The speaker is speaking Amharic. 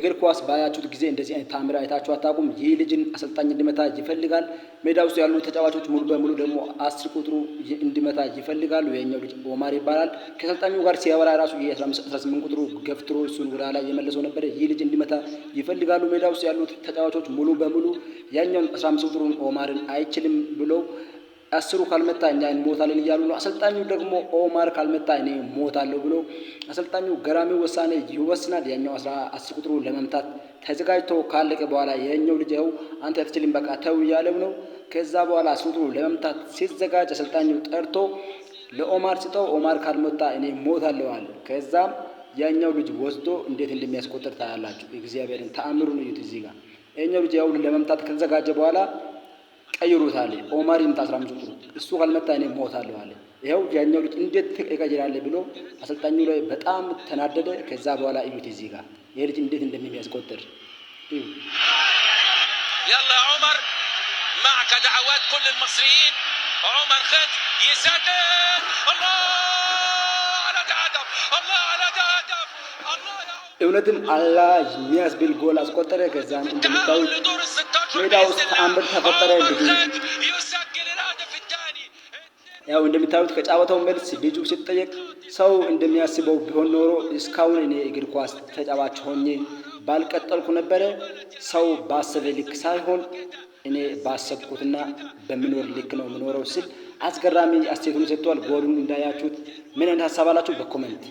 እግር ኳስ ባያችሁት ጊዜ እንደዚህ አይነት ታምር አይታችሁ አታውቁም። ይህ ልጅን አሰልጣኝ እንዲመታ ይፈልጋል። ሜዳ ውስጥ ያሉ ተጫዋቾች ሙሉ በሙሉ ደግሞ 10 ቁጥሩ እንዲመታ ይፈልጋሉ። የኛው ልጅ ኦማር ይባላል። ከአሰልጣኙ ጋር ሲያወራ ራሱ የ18 ቁጥሩ ገፍትሮ እሱን ወደ ኋላ እየመለሰው ነበር። ይህ ልጅ እንዲመታ ይፈልጋሉ። ሜዳ ውስጥ ያሉት ተጫዋቾች ሙሉ በሙሉ ያኛውን 15 ቁጥሩን ኦማርን አይችልም ብለው 10 ካልመታ እኛ እንሞታለን እያሉ ነው። አሰልጣኙ ደግሞ ኦማር ካልመታ እኔ ሞታለሁ ብሎ አሰልጣኙ ገራሚ ውሳኔ ይወስናል። ያኛው 10 ቁጥሩ ለመምታት ተዘጋጅቶ ካለቀ በኋላ የኛው ልጅ ይኸው አንተ አትችልም በቃ ተው እያለው ነው። ከዛ በኋላ 10 ቁጥሩ ለመምታት ሲዘጋጅ አሰልጣኙ ጠርቶ ለኦማር ሲጠው ኦማር ካልመታ እኔ ሞታለሁ አለ። ከዛም ያኛው ልጅ ወስዶ እንዴት እንደሚያስቆጥር ታያላችሁ። እግዚአብሔርን ተአምሩን እዩት። እዚህ ጋር ያኛው ልጅ ያው ለመምታት ከተዘጋጀ በኋላ ቀይሩታል። ኦማር ይምታ 15 ቁጥሩ እሱ ካልመታ እኔ ሞታለሁ አለ። ይኸው ያኛው ልጅ እንዴት ትቀይራለህ ብሎ አሰልጣኙ ላይ በጣም ተናደደ። ከዛ በኋላ እዩት እዚህ ጋር ይሄ ልጅ እንዴት እንደሚያስቆጥር يلا عمر معك دعوات كل المصريين. عمر خد يسدد. الله على هدف. الله على هدف. الله يا እውነትም አላህ የሚያስብል ጎል አስቆጠረ። ከዛም እንደምታዩት ሜዳ ውስጥ ተአምር ተፈጠረ። ያው እንደምታዩት ከጫወታው መልስ ልጁ ሲጠየቅ ሰው እንደሚያስበው ቢሆን ኖሮ እስካሁን እኔ እግር ኳስ ተጫዋች ሆኜ ባልቀጠልኩ ነበረ። ሰው ባሰበ ልክ ሳይሆን እኔ ባሰብኩትና በሚኖር ልክ ነው የምኖረው ሲል አስገራሚ አስተያየቱን ሰጥቷል። ጎሉን እንዳያችሁት ምን አይነት ሀሳብ አላችሁ? በኮሜንት